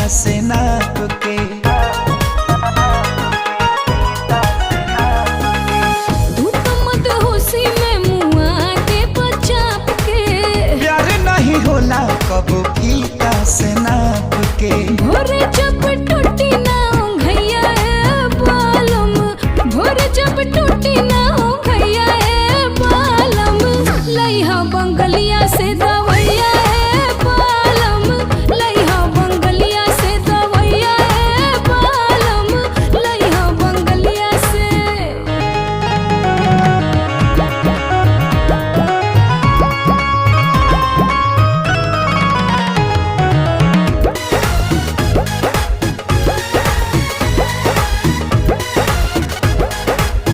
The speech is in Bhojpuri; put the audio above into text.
से नाप के। तू तो मदहोशी में मुआ दे बचाप के। प्यार नहीं होला कबो फीता से नाप के। भोरे जब टूटी ना घैया बालम, भोरे जब टूटी ना